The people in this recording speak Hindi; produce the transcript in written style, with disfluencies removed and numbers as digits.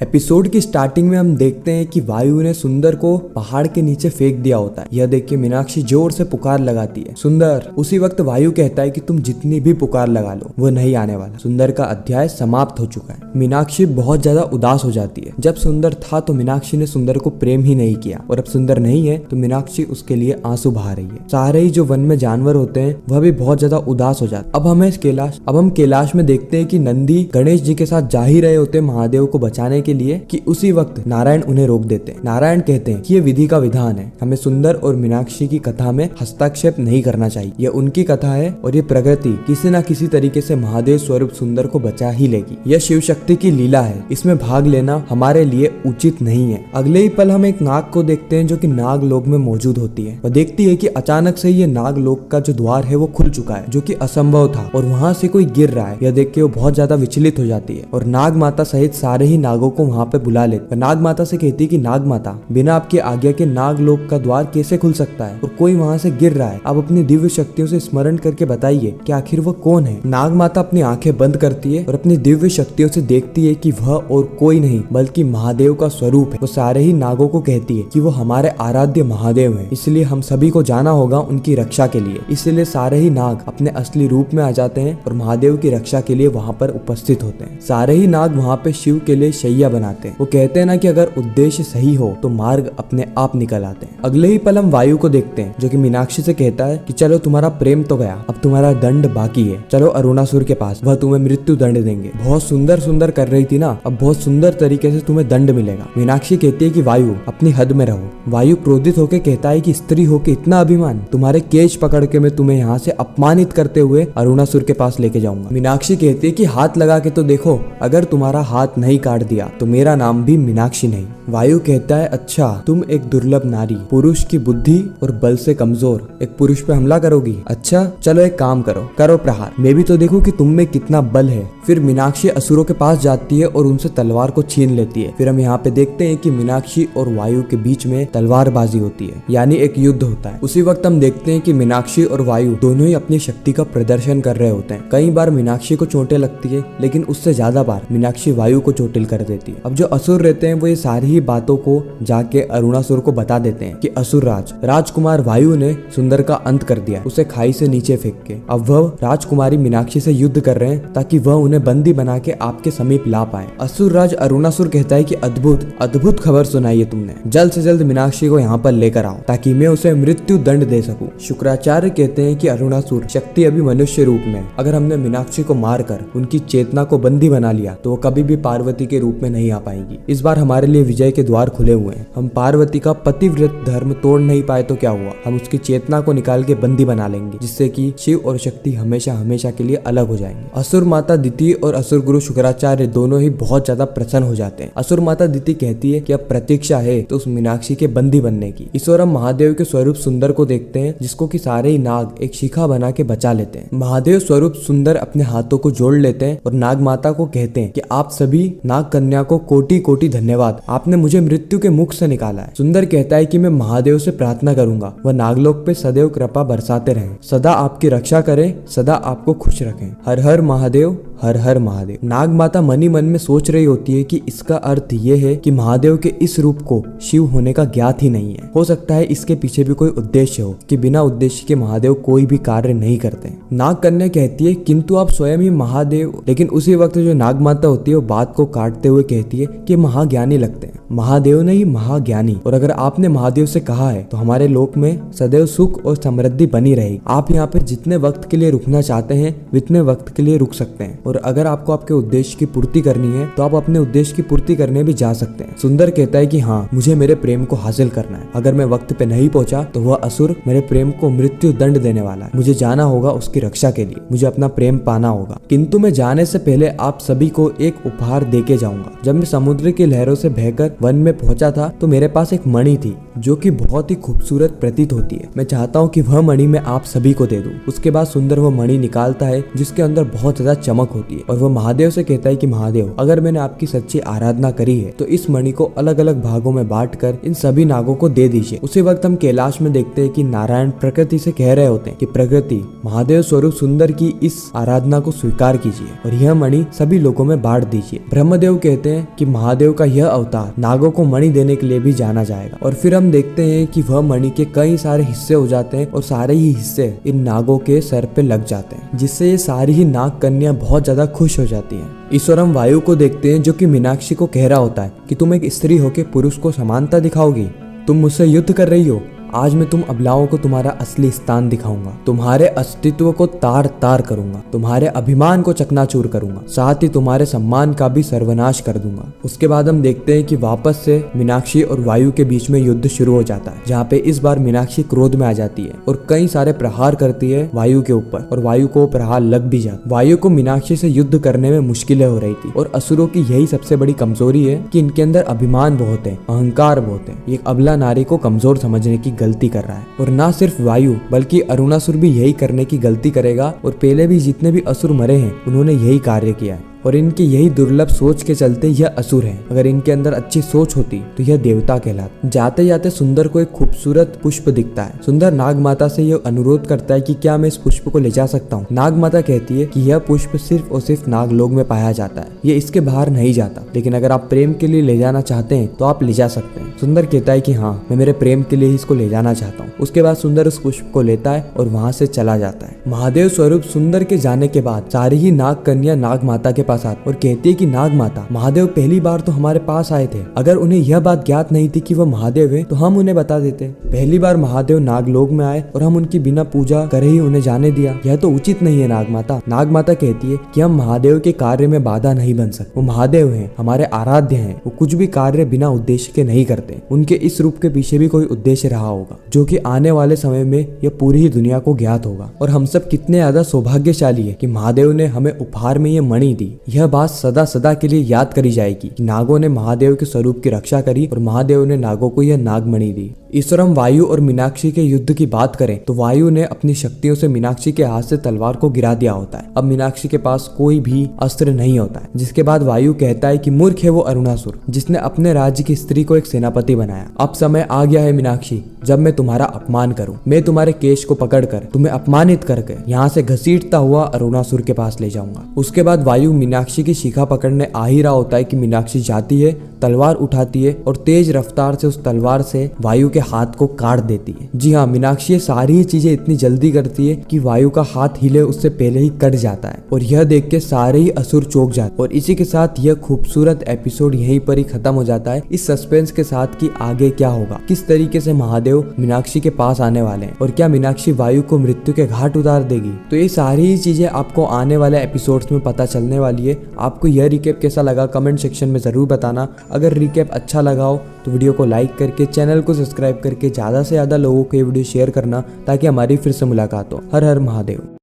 एपिसोड की स्टार्टिंग में हम देखते हैं कि वायु ने सुंदर को पहाड़ के नीचे फेंक दिया होता है। यह देख के मीनाक्षी जोर से पुकार लगाती है, सुंदर। उसी वक्त वायु कहता है कि तुम जितनी भी पुकार लगा लो वो नहीं आने वाला। सुंदर का अध्याय समाप्त हो चुका है। मीनाक्षी बहुत ज्यादा उदास हो जाती है। जब सुंदर था तो मीनाक्षी ने सुंदर को प्रेम ही नहीं किया, और अब सुंदर नहीं है तो मीनाक्षी उसके लिए आंसू बहा रही है। सारे ही जो वन में जानवर होते हैं वह भी बहुत ज्यादा उदास हो जाते। अब हम कैलाश में देखते हैं कि नंदी गणेश जी के साथ जा ही रहे होते महादेव को बचाने के लिए कि उसी वक्त नारायण उन्हें रोक देते हैं। नारायण कहते हैं कि ये विधि का विधान है, हमें सुंदर और मीनाक्षी की कथा में हस्तक्षेप नहीं करना चाहिए। यह उनकी कथा है और ये प्रकृति किसी न किसी तरीके से महादेव स्वरूप सुंदर को बचा ही लेगी। यह शिव शक्ति की लीला है, इसमें भाग लेना हमारे लिए उचित नहीं है। अगले ही पल हम एक नाग को देखते हैं जो कि नाग लोक में मौजूद होती है। वह देखती है कि अचानक से ये नाग लोक का जो द्वार है वो खुल चुका है, जो कि असंभव था, और वहाँ से कोई गिर रहा है। यह देख के वो बहुत ज्यादा विचलित हो जाती है और नाग माता सहित सारे ही नागों को वहाँ पे बुला लेते। नाग माता से कहती है कि नाग माता, बिना आपकी आज्ञा के नाग लोक का द्वार कैसे खुल सकता है और कोई वहाँ से गिर रहा है। आप अपनी दिव्य शक्तियों से स्मरण करके बताइए कि आखिर वो कौन है। नाग माता अपनी आंखें बंद करती है और अपनी दिव्य शक्तियों से देखती है कि वह और कोई नहीं बल्कि महादेव का स्वरूप है। वो सारे ही नागों को कहती है कि वो हमारे आराध्य महादेव है, इसलिए हम सभी को जाना होगा उनकी रक्षा के लिए। इसलिए सारे ही नाग अपने असली रूप में आ जाते हैं और महादेव की रक्षा के लिए वहाँ पर उपस्थित होते हैं। सारे ही नाग वहाँ पे शिव के लिए शैया बनाते हैं। वो कहते हैं ना कि अगर उद्देश्य सही हो तो मार्ग अपने आप निकल आते हैं। अगले ही पल हम वायु को देखते हैं जो कि मीनाक्षी से कहता है कि चलो तुम्हारा प्रेम तो गया, अब तुम्हारा दंड बाकी है। चलो अरुणासुर के पास, वह तुम्हें मृत्यु दंड देंगे। बहुत सुंदर कर रही थी ना, अब बहुत सुंदर तरीके से तुम्हें दंड मिलेगा। मीनाक्षी कहती है कि वायु अपनी हद में रहो। वायु क्रोधित होकर कहता है कि स्त्री होकर इतना अभिमान, तुम्हारे केश पकड़ के मैं तुम्हें यहाँ से अपमानित करते हुए अरुणासुर के पास लेके जाऊंगा। मीनाक्षी कहती है कि हाथ लगा के तो देखो, अगर तुम्हारा हाथ नहीं काट दिया तो मेरा नाम भी मीनाक्षी नहीं। वायु कहता है अच्छा, तुम एक दुर्लभ नारी, पुरुष की बुद्धि और बल से कमजोर, एक पुरुष पे हमला करोगी? अच्छा चलो एक काम करो प्रहार, मैं भी तो देखूं कि तुम में कितना बल है। फिर मीनाक्षी असुरों के पास जाती है और उनसे तलवार को छीन लेती है। फिर हम यहाँ पे देखते हैं कि मीनाक्षी और वायु के बीच में तलवारबाजी होती है, यानी एक युद्ध होता है। उसी वक्त हम देखते हैं कि मीनाक्षी और वायु दोनों ही अपनी शक्ति का प्रदर्शन कर रहे होते हैं। कई बार मीनाक्षी को चोटें लगती है, लेकिन उससे ज्यादा बार मीनाक्षी वायु को चोटिल कर देती है। अब जो असुर रहते हैं वो ये सारी ही बातों को जाके अरुणासुर को बता देते हैं कि असुर राजकुमार वायु ने सुंदर का अंत कर दिया, उसे खाई से नीचे फेंक के। अब वह राजकुमारी मीनाक्षी से युद्ध कर रहे हैं ताकि वह उन्हें बंदी बना के आपके समीप ला पाए। असुर राज अरुणासुर कहता है कि अद्भुत खबर सुनाई है तुमने, जल्द से जल्द मीनाक्षी को यहाँ पर लेकर आओ ताकि मैं उसे मृत्यु दंड दे सकूं। शुक्राचार्य कहते हैं कि अरुणासुर शक्ति अभी मनुष्य रूप में, अगर हमने मीनाक्षी को मारकर उनकी चेतना को बंदी बना लिया तो वो कभी भी पार्वती के रूप में नहीं आ पाएंगी। इस बार हमारे लिए विजय के द्वार खुले हुए हैं। हम पार्वती का पतिव्रत धर्म तोड़ नहीं पाए तो क्या हुआ, हम उसकी चेतना को निकाल के बंदी बना लेंगे, जिससे कि शिव और शक्ति हमेशा के लिए अलग हो जाएंगे। असुर माता दिति और असुर गुरु शुक्राचार्य दोनों ही बहुत ज्यादा प्रसन्न हो जाते हैं। असुर माता दिति कहती है कि अब प्रतीक्षा है तो उस मीनाक्षी के बंदी बनने की। इस ओर हम महादेव के स्वरूप सुंदर को देखते हैं, जिसको कि सारे ही नाग एक शिखा बना के बचा लेते हैं। महादेव स्वरूप सुंदर अपने हाथों को जोड़ लेते हैं और नाग माता को कहते हैं कि आप सभी नाग कन्या को कोटि कोटि धन्यवाद, आपने मुझे मृत्यु के मुख से निकाला है। सुंदर कहता है कि मैं महादेव से प्रार्थना करूंगा वह नागलोक पे सदैव कृपा बरसाते रहें, सदा आपकी रक्षा करें, सदा आपको खुश रखें। हर हर महादेव, हर हर महादेव। नाग माता मनी मन में सोच रही होती है कि इसका अर्थ ये है कि महादेव के इस रूप को शिव होने का ज्ञात ही नहीं है। हो सकता है इसके पीछे भी कोई उद्देश्य हो कि बिना उद्देश्य के महादेव कोई भी कार्य नहीं करते। नाग कन्या कहती है किंतु आप स्वयं ही महादेव, लेकिन उसी वक्त जो नाग माता होती है वो बात को काटते हुए कहती है कि महाज्ञानी लगते हैं, महादेव नहीं महाज्ञानी, और अगर आपने महादेव से कहा है तो हमारे लोक में सदैव सुख और समृद्धि बनी रहेगी। आप यहाँ पे जितने वक्त के लिए रुकना चाहते हैं उतने वक्त के लिए रुक सकते हैं, और अगर आपको आपके उद्देश्य की पूर्ति करनी है तो आप अपने उद्देश्य की पूर्ति करने भी जा सकते हैं। सुंदर कहता है कि हाँ, मुझे मेरे प्रेम को हासिल करना है, अगर मैं वक्त पे नहीं पहुंचा तो वह असुर मेरे प्रेम को मृत्यु दंड देने वाला है। मुझे जाना होगा उसकी रक्षा के लिए, मुझे अपना प्रेम पाना होगा, किंतु मैं जाने से पहले आप सभी को एक उपहार देके जाऊंगा। जब मैं समुद्र की लहरों से बहकर वन में पहुंचा था तो मेरे पास एक मणि थी जो कि बहुत ही खूबसूरत प्रतीत होती है। मैं चाहता हूँ कि वह मणि मैं आप सभी को दे दूं। उसके बाद सुंदर वह मणि निकालता है जिसके अंदर बहुत ज्यादा चमक होती है और वो महादेव से कहता है कि महादेव, अगर मैंने आपकी सच्ची आराधना करी है तो इस मणि को अलग अलग भागों में बांटकर इन सभी नागों को दे दीजिए। उसी वक्त हम कैलाश में देखते हैं कि नारायण प्रकृति से कह रहे होते हैं कि प्रकृति, महादेव स्वरूप सुंदर की इस आराधना को स्वीकार कीजिए और यह मणि सभी लोगों में बांट दीजिए। ब्रह्मदेव कहते हैं कि महादेव का यह अवतार नागों को मणि देने के लिए भी जाना जाएगा और फिर हम देखते हैं कि वह मणि के कई सारे हिस्से हो जाते हैं और सारे ही हिस्से इन नागों के सर पे लग जाते हैं, जिससे ये सारी ही नाग कन्या बहुत ज्यादा खुश हो जाती हैं। ईश्वर हम वायु को देखते हैं जो कि मीनाक्षी को कह रहा होता है कि तुम एक स्त्री होकर पुरुष को समानता दिखाओगी, तुम मुझसे युद्ध कर रही हो, आज मैं तुम अबलाओं को तुम्हारा असली स्थान दिखाऊंगा, तुम्हारे अस्तित्व को तार तार करूंगा, तुम्हारे अभिमान को चकनाचूर करूंगा, साथ ही तुम्हारे सम्मान का भी सर्वनाश कर दूंगा। उसके बाद हम देखते हैं कि वापस से मीनाक्षी और वायु के बीच में युद्ध शुरू हो जाता है, जहाँ पे इस बार मीनाक्षी क्रोध में आ जाती है और कई सारे प्रहार करती है वायु के ऊपर और वायु को प्रहार लग भी जाता है। वायु को मीनाक्षी से युद्ध करने में मुश्किलें हो रही थी और असुरों की यही सबसे बड़ी कमजोरी है कि इनके अंदर अभिमान बहुत है, अहंकार बहुत है। ये अबला नारी को कमजोर समझने की गलती कर रहा है और ना सिर्फ वायु बल्कि अरुणासुर भी यही करने की गलती करेगा और पहले भी जितने भी असुर मरे हैं उन्होंने यही कार्य किया है और इनकी यही दुर्लभ सोच के चलते यह असुर है। अगर इनके अंदर अच्छी सोच होती तो यह देवता कहलाता। जाते जाते सुंदर को एक खूबसूरत पुष्प दिखता है। सुंदर नाग माता से यह अनुरोध करता है कि क्या मैं इस पुष्प को ले जा सकता हूँ। नाग माता कहती है कि यह पुष्प सिर्फ और सिर्फ नागलोक में पाया जाता है, ये इसके बाहर नहीं जाता, लेकिन अगर आप प्रेम के लिए ले जाना चाहते हैं तो आप ले जा सकते हैं। सुंदर कहता है कि हाँ, मैं मेरे प्रेम के लिए ही इसको ले जाना चाहता हूँ। उसके बाद सुंदर उस पुष्प को लेता है और वहाँ से चला जाता है। महादेव स्वरूप सुंदर के जाने के बाद सारी ही नाग कन्या नाग माता के पास आती और कहती है कि नाग माता, महादेव पहली बार तो हमारे पास आए थे, अगर उन्हें यह बात ज्ञात नहीं थी कि वह महादेव है तो हम उन्हें बता देते। पहली बार महादेव नागलोक में आए और हम उनकी बिना पूजा करे ही उन्हें जाने दिया, यह तो उचित नहीं है नाग माता। नाग माता कहती है कि हम महादेव के कार्य में बाधा नहीं बन सकते, वो महादेव हैं, हमारे आराध्य हैं, वो कुछ भी कार्य बिना उद्देश्य के नहीं करते। उनके इस रूप के पीछे भी कोई उद्देश्य रहा होगा जो कि आने वाले समय में यह पूरी ही दुनिया को ज्ञात होगा। और हम सब कितने ज्यादा सौभाग्यशाली है कि महादेव ने हमें उपहार में ये मणि दी। यह बात सदा सदा के लिए याद करी जाएगी कि नागों ने महादेव के स्वरूप की रक्षा करी और महादेव ने नागों को यह नागमणि दी। ईश्वर हम वायु और मीनाक्षी के युद्ध की बात करें तो वायु ने अपनी शक्तियों से मीनाक्षी के हाथ से तलवार को गिरा दिया होता है। अब मीनाक्षी के पास कोई भी अस्त्र नहीं होता है, जिसके बाद वायु कहता है कि मूर्ख है वो अरुणासुर जिसने अपने राज्य की स्त्री को एक सेनापति बनाया। अब समय आ गया है मीनाक्षी जब मैं तुम्हारा अपमान करूं। मैं तुम्हारे केश को पकड़कर तुम्हें अपमानित करके यहाँ से घसीटता हुआ अरुणासुर के पास ले जाऊंगा। उसके बाद वायु मीनाक्षी की शिखा पकड़ने आ ही रहा होता है कि मीनाक्षी जाती है, तलवार उठाती है और तेज रफ्तार से उस तलवार से वायु के हाथ को काट देती है। जी हाँ, मीनाक्षी ये सारी चीजें इतनी जल्दी करती है कि वायु का हाथ हिले उससे पहले ही कट जाता है और यह देख के सारे ही असुर चौंक जाते। और इसी के साथ यह खूबसूरत एपिसोड यहीं पर ही खत्म हो जाता है, इस सस्पेंस के साथ कि आगे क्या होगा, किस तरीके से महादेव मीनाक्षी के पास आने वाले हैं और क्या मीनाक्षी वायु को मृत्यु के घाट उतार देगी। तो ये सारी ही चीजें आपको आने वाले एपिसोड्स में पता चलने वाली है। आपको यह रिकेप कैसा लगा कमेंट सेक्शन में जरूर बताना। अगर रिकेप अच्छा लगा हो तो वीडियो को लाइक करके चैनल को सब्सक्राइब करके ज्यादा से ज्यादा लोगों को ये वीडियो शेयर करना ताकि हमारी फिर से मुलाकात हो। हर हर महादेव।